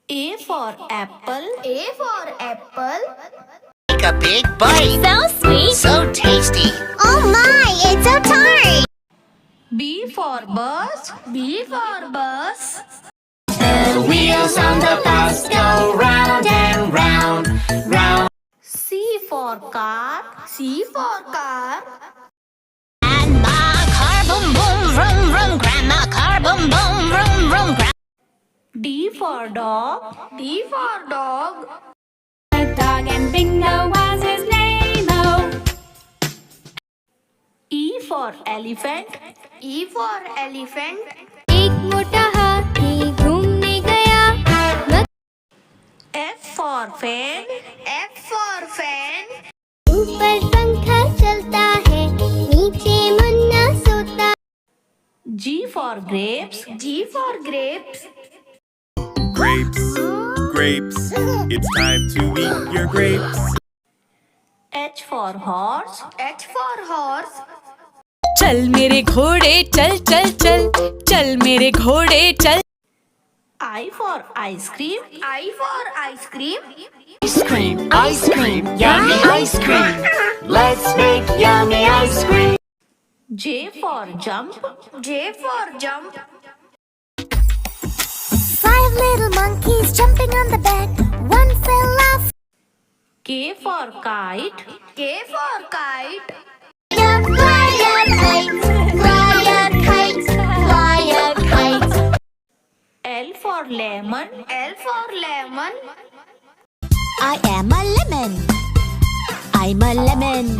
A for apple. A for apple. Take a big bite. So sweet. So tasty. Oh my, it's so tart. B for bus. B for bus. The wheels on the bus go round and round, round. C for car. C for car. Grandma car boom boom vroom vroom. Grandma car boom boom vroom vroom. D for dog. D for dog. A dog and Bingo was his name. Oh, E for elephant. E for elephant. एक मोटा हाथी घूमने गया. F for fan. F for fan. ऊपर पंखा चलता है, नीचे मुन्ना सोता. G for grapes. G for grapes. Grapes, grapes, it's time to eat your grapes. H for horse. H for horse. चल मेरे घोड़े चल चल चल, चल मेरे घोड़े चल. I for ice cream. I for ice cream. Ice cream, yummy ice cream. Let's make yummy ice cream. J for jump. J for jump. 5 little monkeys jumping on the bed. One fell off. K for kite. K for kite. Fly a kite, fly a kite, fly a kite. L for lemon. L for lemon. I am a lemon. I'm a lemon.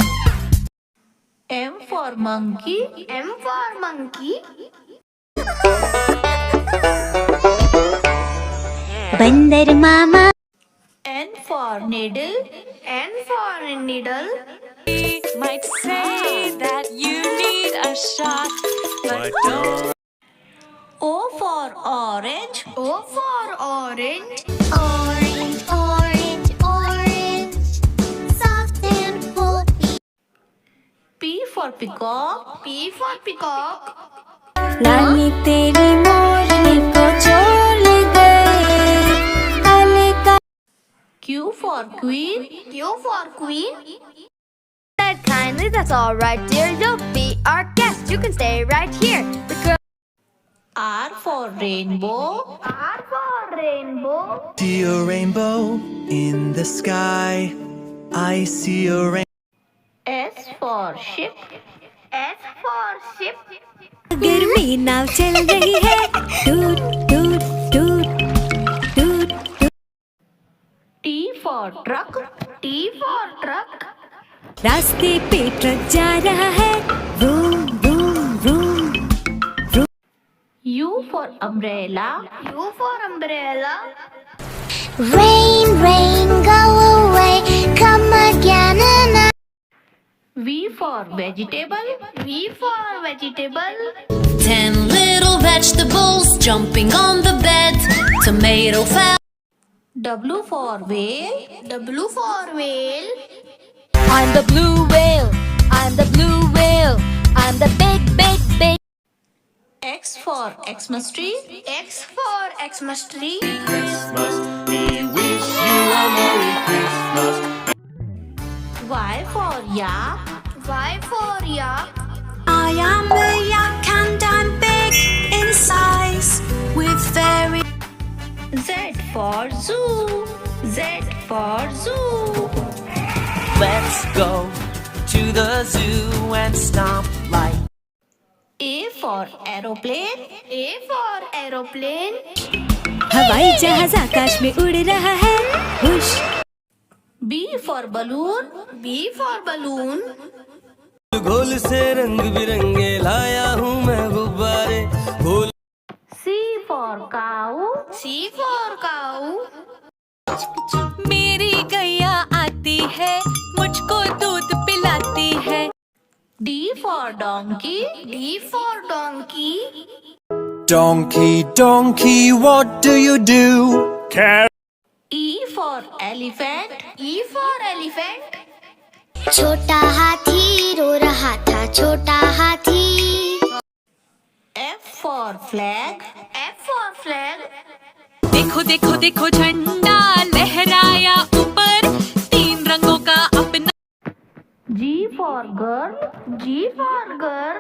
M for monkey. M for monkey. बंदर मामा. N for needle. N for needle. Might say that you need a shot, but don't. O for orange. O for orange. Orange, orange, orange. Soft and full. P for peacock. P for peacock. लाली तेरी मोरनी को छोड़ गए. काले का. Q for queen. Q for queen. Said kindly, that's all right, dear. You'll be our guest. You can stay right here. The girl. R for rainbow. R for rainbow. See a rainbow in the sky. I see a rainbow. S for ship. S for ship. गर्मी नाव चल रही है. टूट टूट टूट टूट. T for truck. T for truck. रास्ते पे ट्रक जा रहा है. Room room room. U for umbrella. U for umbrella. Rain, rain, go away. Come again and I. V for vegetable. V for vegetable. 10 little vegetables jumping on the bed. Tomato fell. W for whale. W for whale. I'm the blue whale. I'm the blue whale. I'm the big, big, big. X for Xmas tree. X for Xmas tree. Christmas, we wish you a Merry Christmas. Y for yak. Y for yak. I am a yak and I'm big in size with very. Z for zoo. Z for zoo. Let's go to the zoo and stomp like. A for aeroplane. A for aeroplane. हवाई जहाज आकाश में उड़ रहा है. हुश. B for balloon. B for balloon. घोल से रंग बिरंगे लाया हूँ मैं गुब्बारे. घोल. C for cow. C for cow. मेरी गैया आती है, मुझको दूध पिलाती है. D for donkey. D for donkey. Donkey, donkey, what do you do? E for elephant. E for elephant. छोटा हाथी रो रहा था. छोटा हाथी. F for flag. F for flag. दिख देखो देखो देखो झंडा लहराया ऊपर, 3 रंगों का अपना। G for girl. G for girl.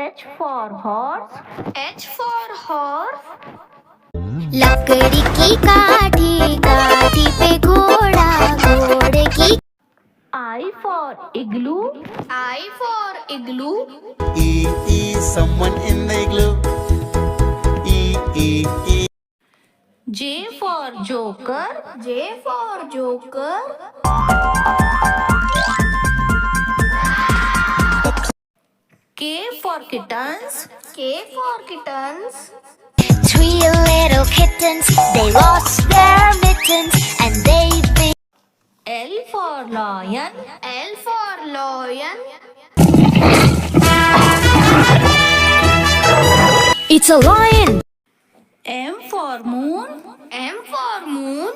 H for horse. H for horse. लकड़ी की काठी काठी पे घोड़ा घोड़े की I for igloo. I for igloo. Someone in the igloo. J for joker. J for joker. K for kittens. K for kittens. 3 little kittens, they lost their mittens and they bit. L for lion. L for lion. It's a lion. M for moon. M for moon.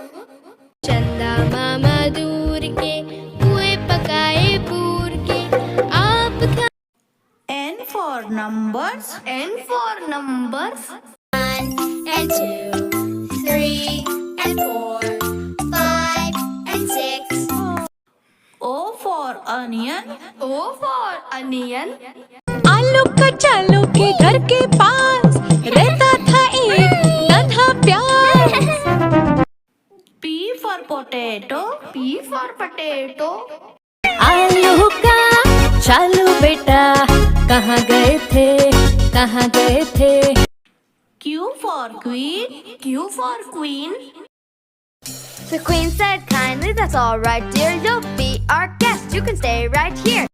चंदा मामा दूर के कुएं पकाए पूर के आप खा। N for numbers. N for numbers. 1 and 2, 3 and 4, 5 and 6. O for onion. O for onion. आलू कचालू के घर के पास रहता था एक नन्हा प्यार। P for potato. P for potato. आलू का चालू बेटा कहाँ गए थे कहाँ गए थे। Q for queen. Q for queen. The queen said kindly, that's all right, dear. You'll be our guest. You can stay right here.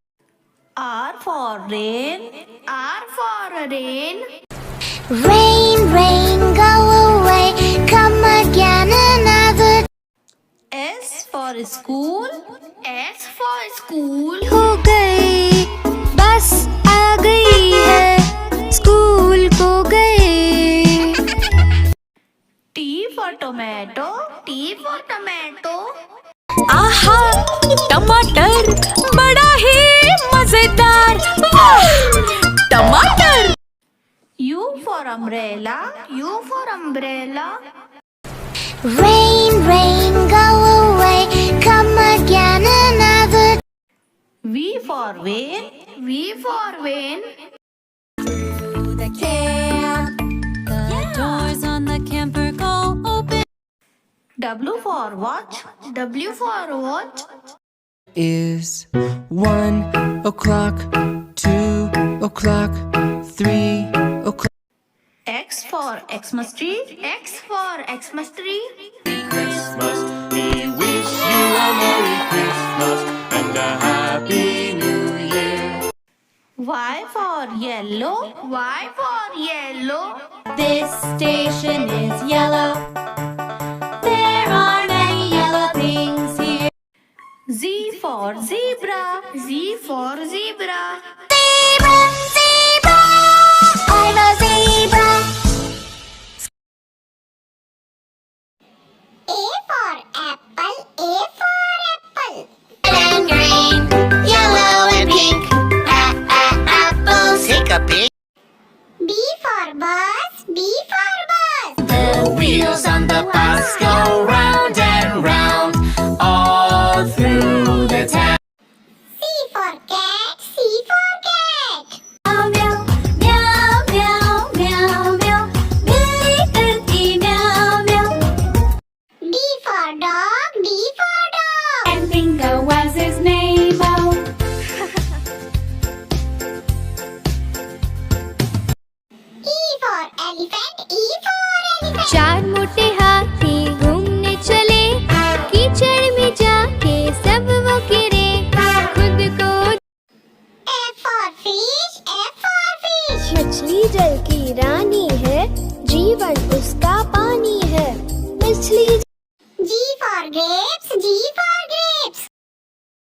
R for rain. R for rain. Rain, rain, go away, come again another. S for school. S for school. हो गई बस आ गई है school को गए। T for tomato. T for tomato. आहा टमाटर बड़ा ही मजेदार, वाह टमाटर। U for umbrella. U for umbrella. Rain, rain, go away, come again another. V for vein. V for vein. The camp, the doors on the camper go open. W for watch. W for watch. Is 1 o'clock, 2 o'clock, 3 o'clock. X for Xmas tree. X for Xmas tree. Christmas. We wish you a Merry Christmas and a Happy New Year. Y for yellow. Y for yellow. This station is yellow. There are many yellow things here. Z for zebra. Z for zebra. Zebra, zebra, I'm a zebra. A for apple, A for apple. Red and green, yellow and pink. Apples. Take a peek. B for bus, B for bus. The wheels on the bus go round and round all through the town. C for cat, C for cat. Meow meow meow meow meow, बिल्ली करती meow meow. D for dog, D for dog. And Bingo was his name. Oh. E for elephant, E for elephant. 4 मोटे हाथी घूमने चले, कीचड़ में जाके सब वो गिरे, खुद को। F for fish, F for fish. मछली जल की रानी है, जीवन उसका पानी है। मछली G for grapes, G for grapes.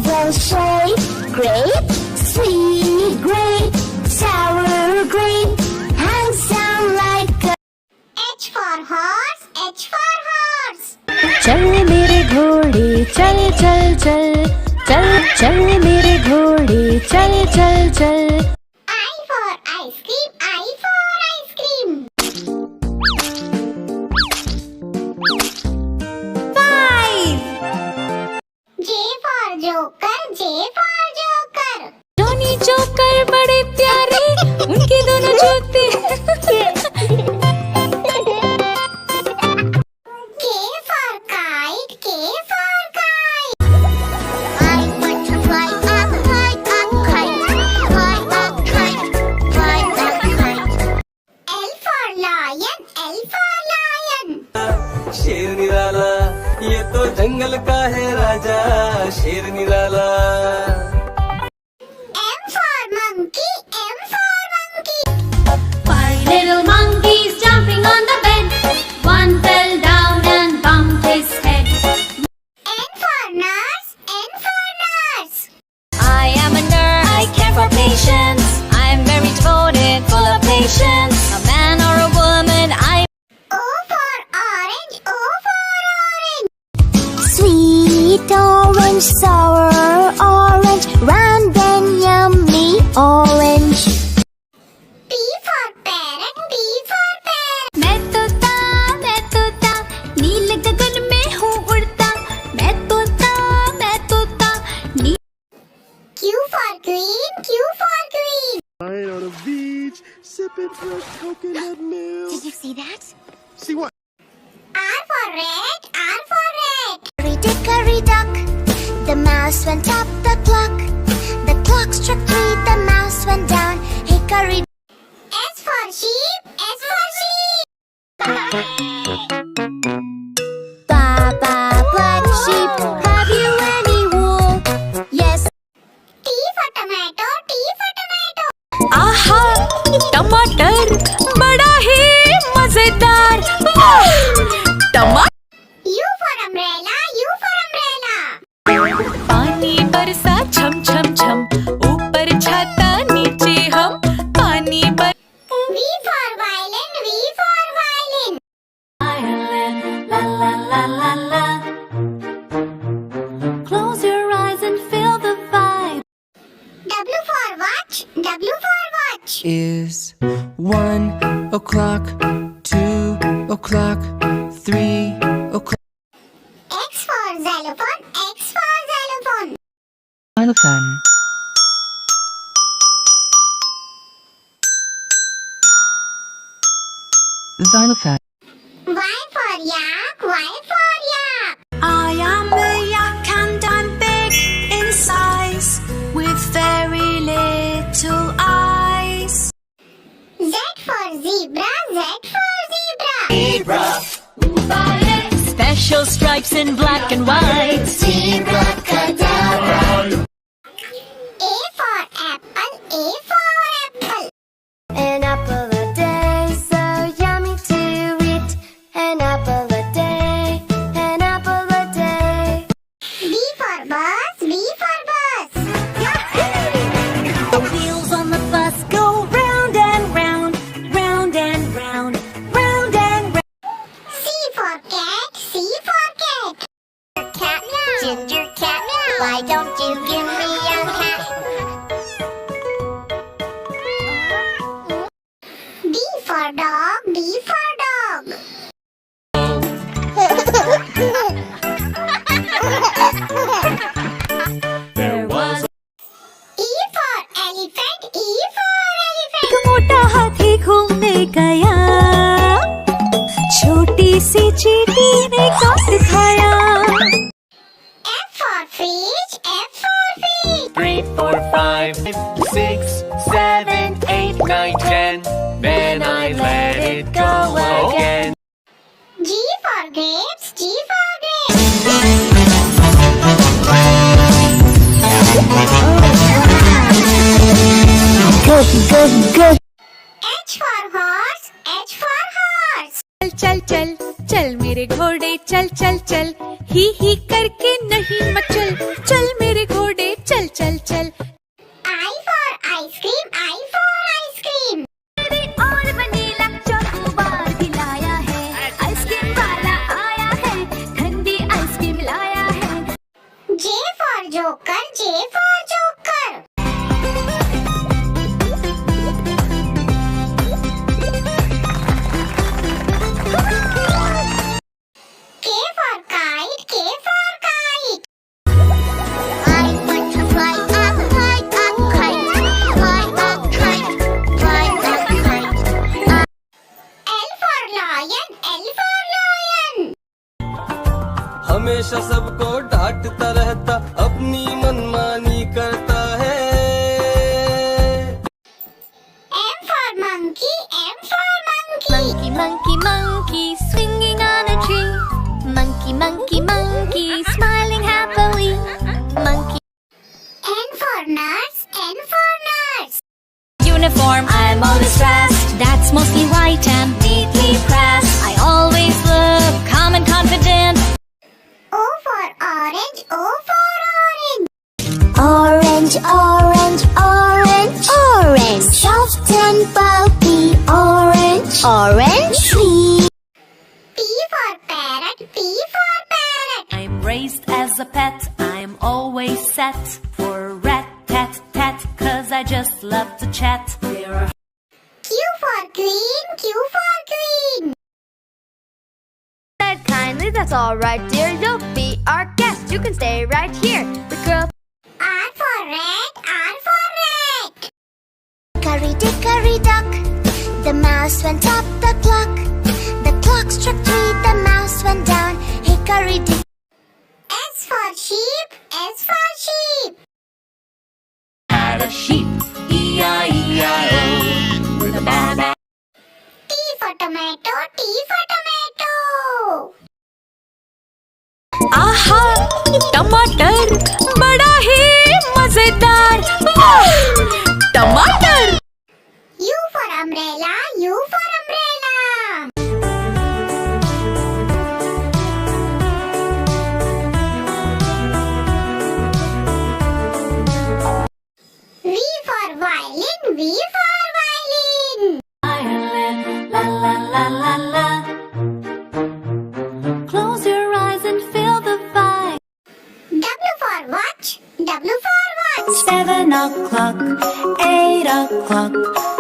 Well, sweet grape, sweet grape, sour grape, handsome like a. H for horse, H for horse. चल मेरे घोड़े चल चल चल, चल चल मेरे घोड़े चल चल चल। बड़े प्यारे उनके दोनों जूते। K for kite, K for kite. I want to fly up, kite, fly up, kite, fly up, kite. L for lion, L for lion. शेर निराला ये तो जंगल का है राजा, शेर निराला। M for monkey, M for monkey. 5 little monkeys jumping on the bed. One fell down and bumped his head. N for nurse, N for nurse. I am a nurse, I care for patients. I am very devoted, full of patience. A man or a woman, I O for orange, O for orange. Sweet orange, sour orange, round and yummy orange. P for parrot, P for parrot. मैं तोता नील गगन में हूँ उड़ता। मैं तोता नील। Q for queen, Q for queen. Lying on a beach, sipping fresh coconut milk. Did you see that? See what? R for red, R for red. Hickory duck, the mouse went up the clock. The clock struck 3, the mouse went down. Hickory. S for sheep, S for sheep. Baba, black sheep, have you any wool? Yes. T for tomato, T for tomato. आहा टमाटर बड़ा ही मजेदार। वाह टमाटर। U for umbrella, U for umbrella. पानी बरसा छम छम छम, ऊपर छाता नीचे हम पानी बर। V for violin, V for violin. La la la la la. Close your eyes and feel the vibe. W for watch, W for watch. Is 1 o'clock, 2 o'clock, 3 o'clock. X for xylophone, X for xylophone. Xylophone. Xylophone. Y for yak, Y for yak. I am a yak and I'm big in size, with very little eyes. Z for zebra, Z for zebra. Special stripes in black and white. Zebra cadabra. A for apple, A for apple. An apple a day, so yummy to eat. An apple a day, an apple a day. B for bus, B for bus. The wheels on the bus go round and round, round and round, round and round. C for cat, C for cat. Cat meow, ginger cat meow. Why don't you give me a cat? D for dog, D for dog. There was E for elephant, E for elephant. एक मोटा हाथी घूमने गया, छोटी सी चींटी ने काट खाया। F for fish, F for fish. 3, 4, 5, 6, 7, 8, 9, 10. Then I let it go again. G for grapes, G for grapes. H for horse, H for horse. चल चल चल मेरे घोड़े चल चल चल, ही करके नहीं मचल। चल मेरे घोड़े चल चल चल। I for ice cream, I for ice cream. और वनीला चॉकोबार भी लाया है। आइसक्रीम वाला आया है, ठंडी आइसक्रीम लाया है। J for joker, J for joker. K for kite, K for kite. I want to fly up uniform, I'm always dressed. That's mostly white and neatly pressed. I always look calm and confident. O for orange, O for orange. Orange, orange, orange, orange. Soft and pulpy, orange, orange, sweet. P for parrot, P for parrot. I'm raised as a pet, I'm always set for rat, tat, tat, 'cause I just love to chat. There are Q for queen, Q for queen. Said kindly, that's all right, dear. You'll be our guest. You can stay right here. The girl. R for rat, R for rat. Hickory dock, the mouse went up the clock. The clock struck 3, the mouse went down. Hickory dick. S for sheep, S for sheep. Had a sheep, E-I-E-I-O, with a ba-ba. T for tomato, T for tomato. आहा टमाटर बड़ा ही मजेदार वाह टमाटर U for umbrella, U for umbrella. V for violin, V for violin. Ireland, la la la la la. Close your eyes and feel the vibe. W for watch, W for watch. 7 o'clock, 8 o'clock,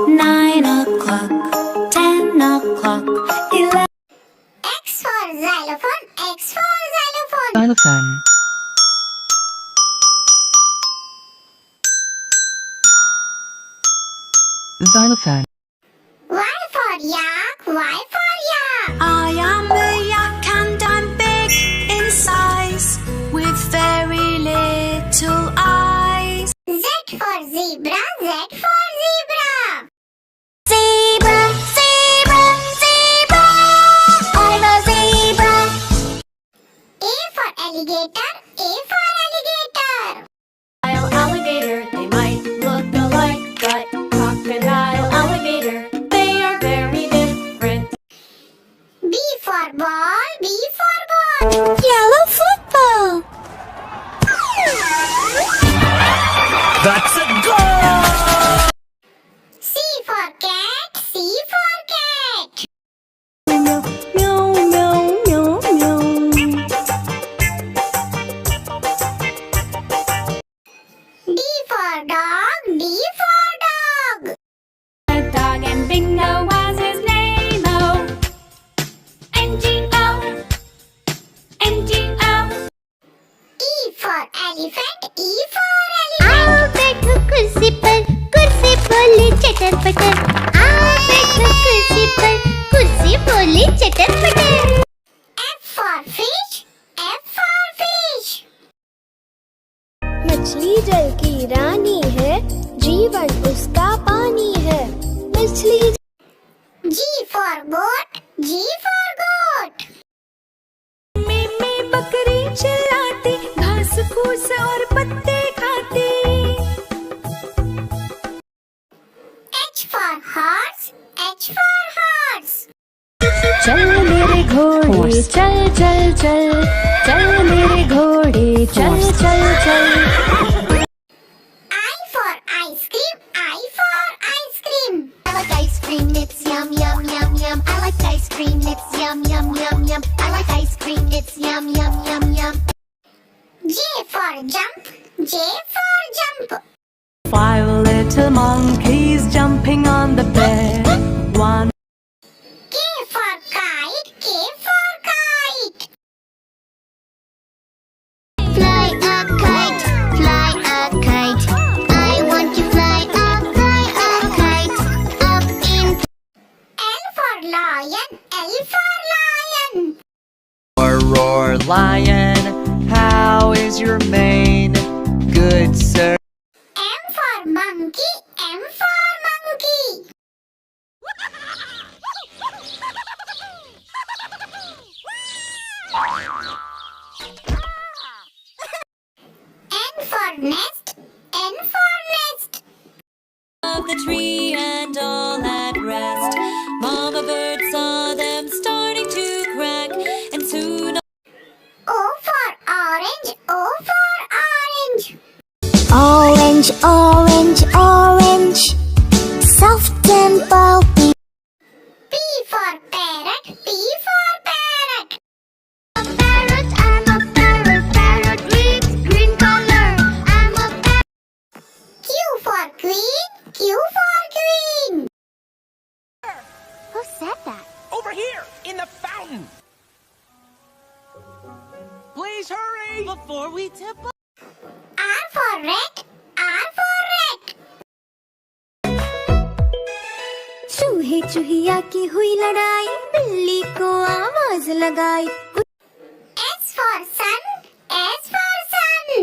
9 o'clock, 10 o'clock, 11. X for xylophone, X for xylophone. Xylophone. Xylophone. Y for yak, Y for yak. I am a yak and I'm big in size, with very little eyes. Z for zebra, Z for zebra. Zebra, zebra, zebra. I'm a zebra. A for alligator, A for alligator. Alligator, they might look alike, but crocodile, alligator, they are very different. B for ball, B for ball. Yellow football. That's a goal! C for cat, C for cat. Meow, meow, meow, meow. D for dog, D for dog. A dog and Bingo was his name, oh. N-G-O, N-G-O. E for elephant, E for elephant. आओ बैठो कुर्सी पर बोले चटर पटर. आओ बैठो कुर्सी बोले चटर पटर. F for fish, F for fish. मछली जल की रानी है, जीवन उसका पानी है. मछली G for goat, G for goat. में बकरी चलाती घास फूस और पत्ते खाती H for horse, H for horse. चल मेरे घोड़े चल चल चल, चल मेरे घोड़े चल चल चल. I for ice cream, I for ice cream. I like ice cream, it's yum yum yum yum. I like ice cream, it's yum yum yum yum. I like ice cream, it's yum yum yum yum. J for jump, J for jump. 5 little monkeys jumping on the bed. 1. K for kite, K for kite. Fly a kite, fly a kite. I want to fly a kite up in. L for lion, L for lion. Roar, roar, lion, how is your mane? Good, sir. M for monkey, M for monkey. N for nest, N for nest. Of the tree ball. P for parrot, P for parrot. Parrot, I'm a parrot. Parrot reads green color. I'm a parrot. Q for queen, Q for queen. Who said that? Over here, in the fountain. Please hurry before we tip up. R for rat, R for rat. चूहे चूहिया की हुई लड़ाई, बिल्ली को आवाज लगाई. S for sun, S for sun.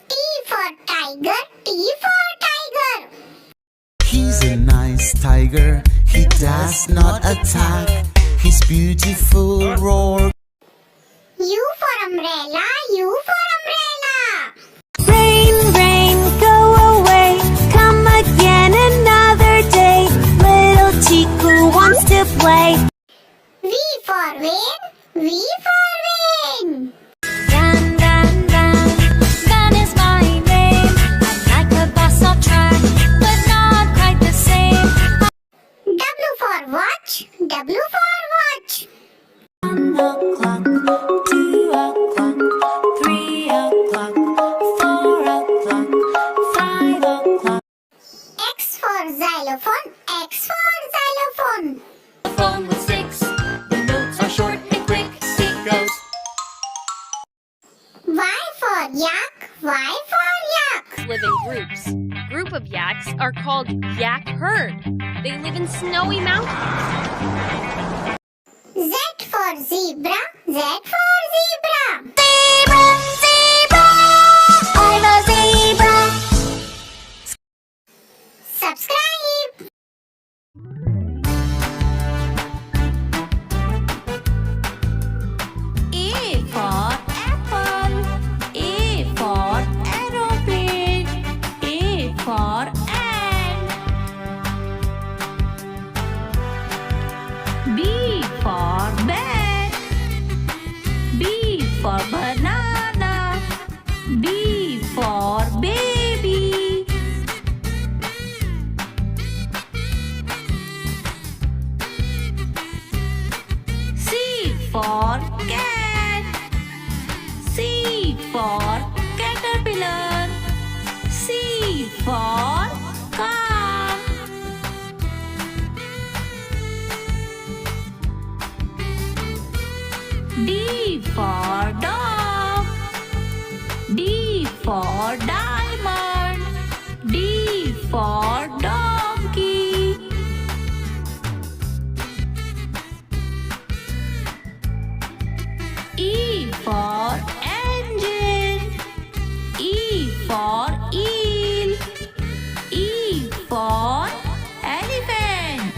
T for tiger, T for tiger. He's a nice tiger, he does not attack. His beautiful roar. U for umbrella, U for umbrella. Rain, rain, go away, come again another day. Little Chiku wants to play. V for Vane, V for Vane. Run, run, run, run is my name. I'm like a bus on track, but not quite the same. W for watch, W for watch. 1 o'clock, 2 o'clock, 3 o'clock, 4 o'clock, 5 o'clock. X for xylophone, X for xylophone. Phone with sticks. The notes are short and quick. It goes. Y for yak, Y for yak. Live in groups. Group of yaks are called yak herd. They live in snowy mountains. Z for zebra, Z for zebra. Zebra, zebra. I'm a zebra. Subscribe. A for apple. A for aeroplane. A for ant. B for bat. B for banana. B for baby. C for cat. C for caterpillar. C for car. D for dog. D for diamond. D for donkey. E for engine. E for eel. E for elephant.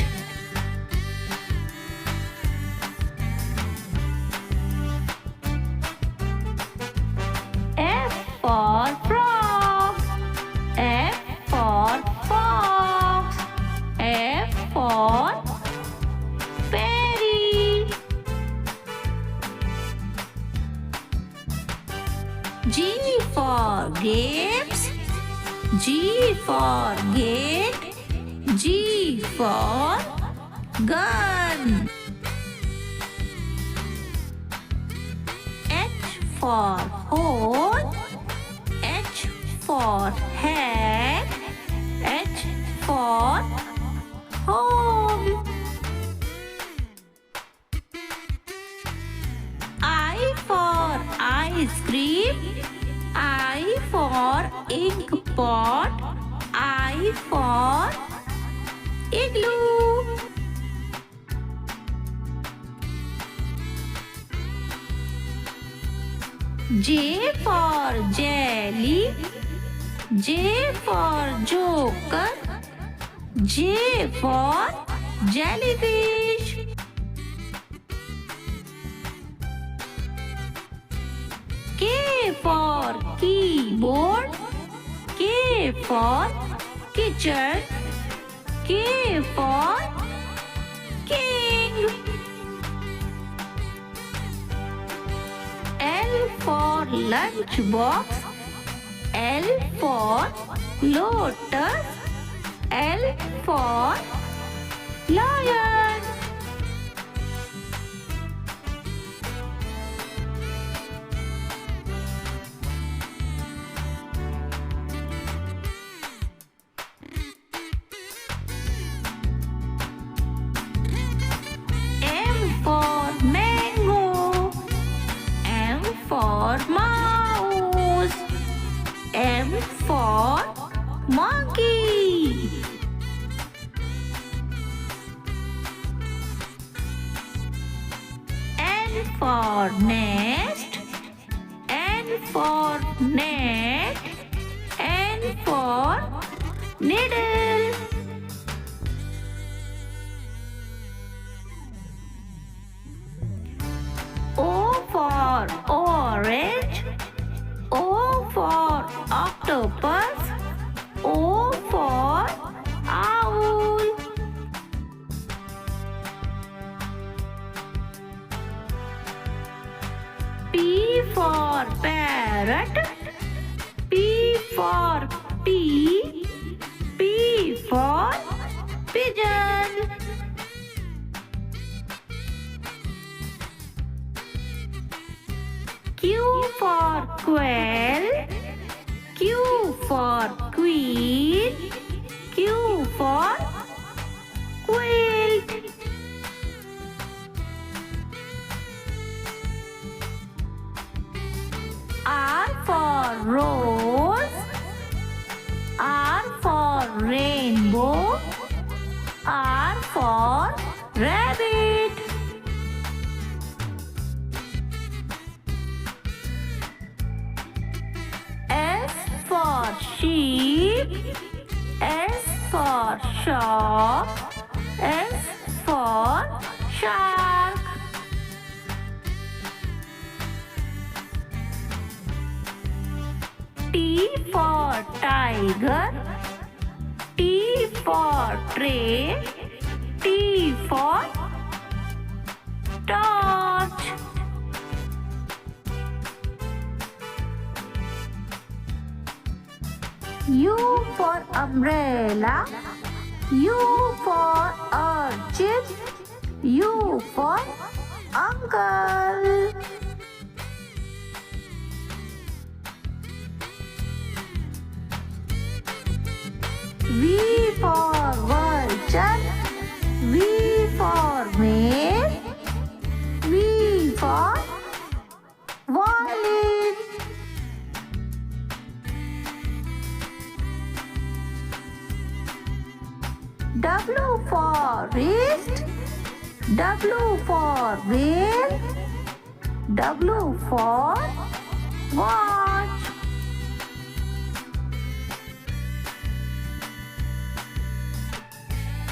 F for frog. F for fox. F for fairy. G for grapes. G for gate. G for gun. H for hole. H for hat. H for home. I for ice cream. I for ink pot. I for igloo. J for jelly. J for joker. J for jellyfish. K for keyboard. K for kitchen. K for king. L L for lunchbox. L for lotus. L for lion. M for mango. M for mouse. M for monkey. N for nest. N for net. N for needle. O for orange. O for octopus. O for owl. P for parrot. P for pea. P for pigeon. Q for quail. Q for queen. Q for quilt. R for rose. R for rainbow. R for rabbit. S for sheep. S for shop. S for shark. T for tiger. T for train. T for torch. U for umbrella. U for urchin. U for uncle. V for vulture. V for male. V for violin. W for wrist. W for whale. W for watch.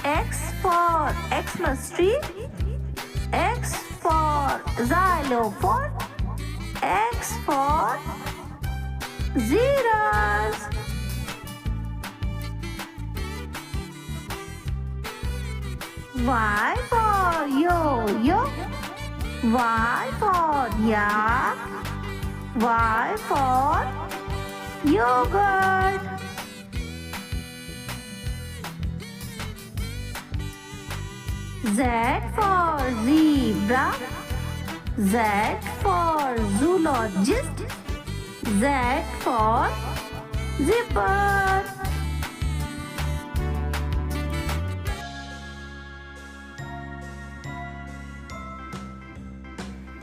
X for Xmas tree. X for xylophone. X for zeros. Y for yo-yo. Y for yak. Y for yogurt. Z for zebra. Z for zoologist. Z for zipper.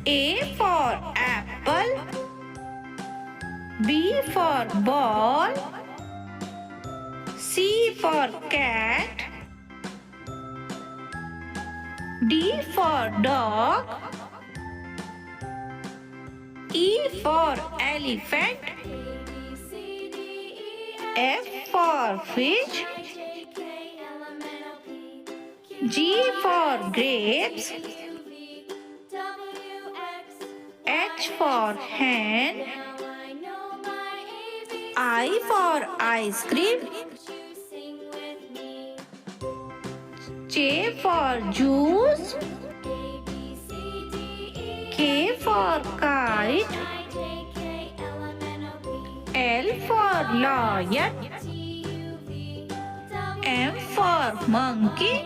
A for apple. B for ball. C for cat. D for dog. E for elephant. F for fish. G for grapes. H for hen. I for ice cream. J for juice. K for kite. for lion. M for monkey.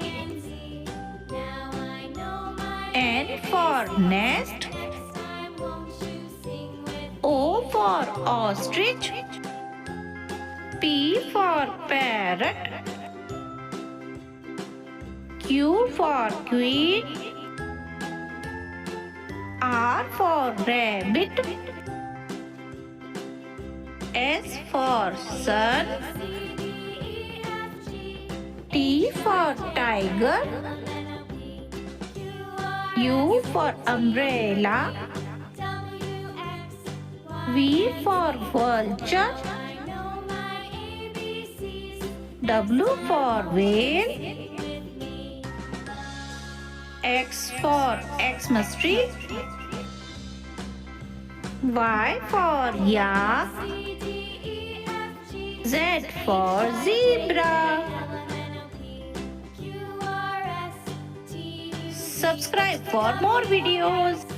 N for nest. O for ostrich. P for parrot. Q for queen. R for rabbit. S for sun. T for tiger. U for umbrella. V for vulture. W for whale. X for Xmas tree. Y for yak. Z for zebra. Subscribe for more videos.